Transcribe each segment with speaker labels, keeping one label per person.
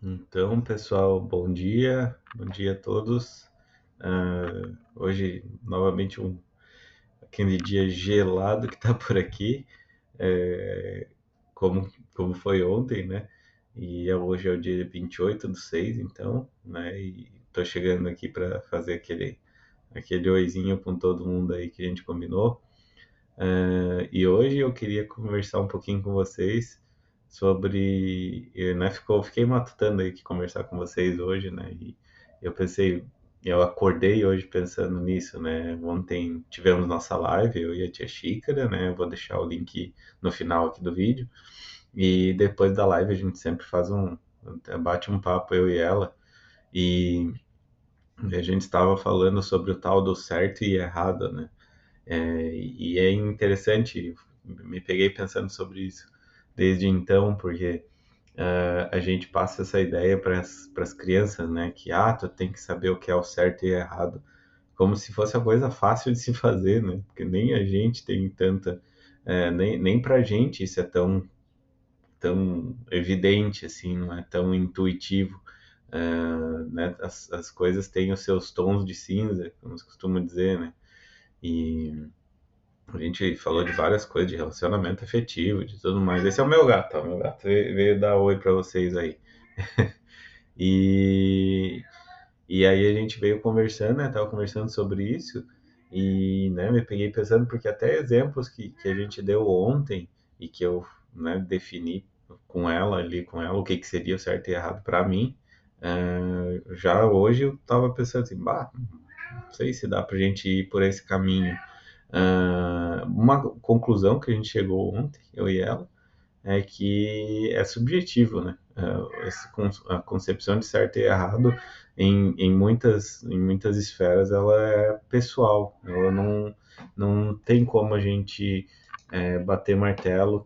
Speaker 1: Então, pessoal, bom dia a todos. Hoje, novamente, aquele dia gelado que tá por aqui, é, como foi ontem, né? Hoje é o dia 28/6, então, né? E tô chegando aqui para fazer aquele oizinho com todo mundo aí que a gente combinou. E hoje eu queria conversar um pouquinho com vocês sobre, né, fiquei matutando aí que conversar com vocês hoje, né? E eu pensei, eu acordei hoje pensando nisso, né? Ontem tivemos nossa live, eu e a tia Xícara, né? Eu vou deixar o link no final aqui do vídeo. E depois da live a gente sempre bate um papo, eu e ela. E a gente estava falando sobre o tal do certo e errado, né? E é interessante, me peguei pensando sobre isso desde então, porque a gente passa essa ideia para as crianças, né? Que tu tem que saber o que é o certo e errado, como se fosse a coisa fácil de se fazer, né? Porque nem a gente tem tanta, nem para a gente isso é tão evidente assim, não é tão intuitivo. Né? As coisas têm os seus tons de cinza, como se costuma dizer, né? E a gente falou de várias coisas, de relacionamento afetivo, de tudo mais. Esse é o meu gato, ó. Meu gato veio dar oi pra vocês aí. E, e aí a gente veio conversando, né? Tava conversando sobre isso. E, né, me peguei pensando, porque até exemplos que a gente deu ontem e que eu, né, defini com ela, o que seria o certo e errado para mim. Já hoje eu tava pensando assim, não sei se dá pra gente ir por esse caminho. Uma conclusão que a gente chegou ontem, eu e ela, é que é subjetivo, né? A concepção de certo e errado em muitas esferas ela é pessoal. Ela não tem como a gente bater martelo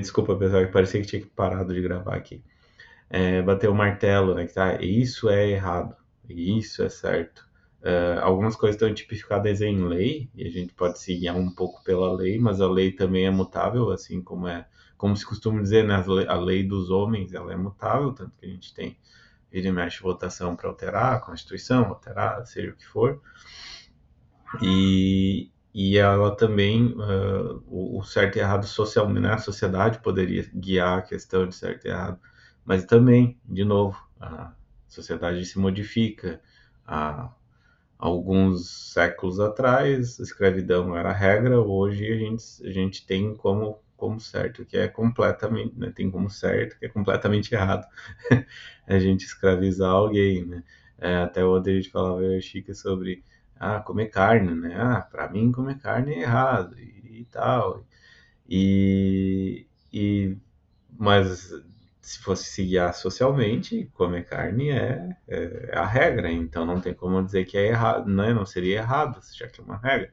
Speaker 1: desculpa, pessoal, que parecia que tinha parado de gravar aqui. Bater o martelo, né? Que isso é errado, isso é certo. Algumas coisas estão tipificadas em lei e a gente pode se guiar um pouco pela lei, mas a lei também é mutável, assim como se costuma dizer, né? A lei dos homens, ela é mutável, tanto que a gente tem vira e mexe votação para alterar a Constituição, alterar, seja o que for. E ela também, o certo e errado socialmente, né? A sociedade poderia guiar a questão de certo e errado, mas também, de novo, a sociedade se modifica. Há alguns séculos atrás, a escravidão era a regra, hoje a gente tem como certo, que é completamente, né? Tem como certo, que é completamente errado a gente escravizar alguém, né? Até ontem a gente falava, eu e a Chica, sobre comer carne, né? Para mim comer carne é errado e tal. E, e mas se fosse se guiar socialmente, comer carne é a regra, então não tem como dizer que é errado, né? Não seria errado, já que é uma regra.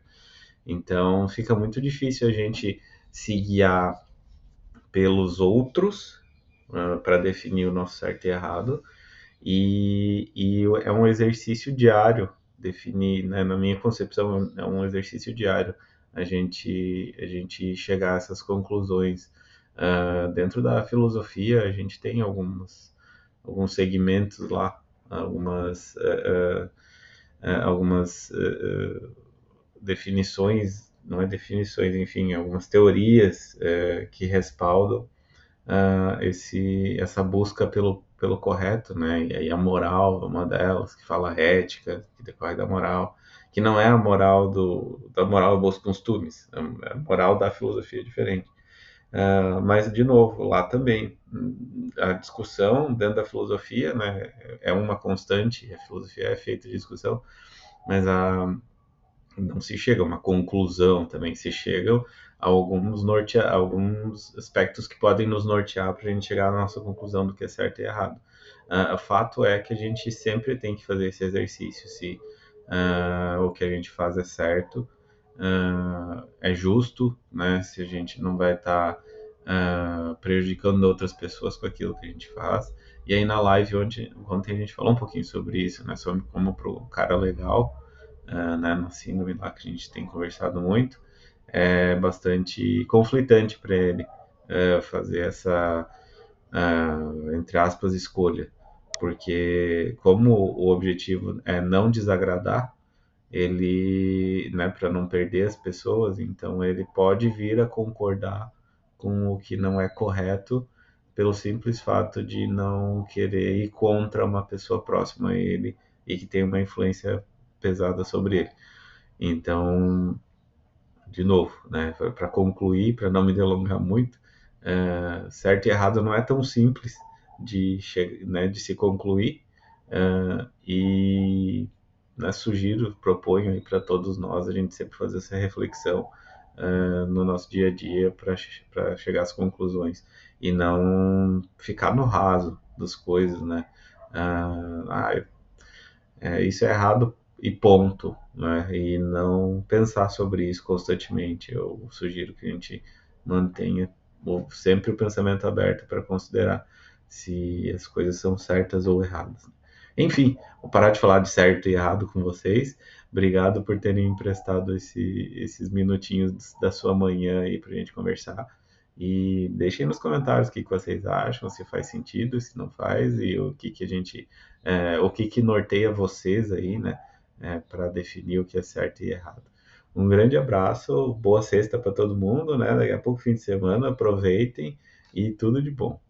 Speaker 1: Então fica muito difícil a gente se guiar pelos outros para definir o nosso certo e errado, e é um exercício diário definir, né, na minha concepção, é um exercício diário a gente chegar a essas conclusões. Dentro da filosofia, a gente tem alguns segmentos lá, algumas definições, não é definições, enfim, algumas teorias que respaldam essa busca pelo correto, né? E aí a moral é uma delas, que fala a ética, que decorre da moral, que não é a moral da moral dos costumes, é a moral da filosofia diferente. Mas, de novo, lá também, a discussão dentro da filosofia, né, é uma constante, a filosofia é feita de discussão, mas não se chega a uma conclusão também, se chega a alguns aspectos que podem nos nortear para a gente chegar à nossa conclusão do que é certo e errado. O fato é que a gente sempre tem que fazer esse exercício, se o que a gente faz é certo, é justo, né? Se a gente não vai estar prejudicando outras pessoas com aquilo que a gente faz. E aí na live ontem a gente falou um pouquinho sobre isso, né? Sobre como pro cara legal, né, na síndrome lá que a gente tem conversado muito, é bastante conflitante para ele fazer essa, entre aspas, escolha. Porque como o objetivo é não desagradar, ele, né, para não perder as pessoas, então ele pode vir a concordar com o que não é correto pelo simples fato de não querer ir contra uma pessoa próxima a ele e que tem uma influência pesada sobre ele. Então, de novo, né, para concluir, para não me delongar muito, certo e errado não é tão simples né, de se concluir, e né, sugiro, proponho aí para todos nós a gente sempre fazer essa reflexão no nosso dia a dia para chegar às conclusões e não ficar no raso das coisas, né? Isso é errado e ponto, né? E não pensar sobre isso constantemente. Eu sugiro que a gente mantenha sempre o pensamento aberto para considerar se as coisas são certas ou erradas. Enfim, vou parar de falar de certo e errado com vocês. Obrigado por terem emprestado esses minutinhos da sua manhã aí para a gente conversar. E deixem nos comentários o que vocês acham, se faz sentido, se não faz, e o que a gente o que norteia vocês aí, né, para definir o que é certo e errado. Um grande abraço, boa sexta para todo mundo, né? Daqui a pouco fim de semana, aproveitem e tudo de bom.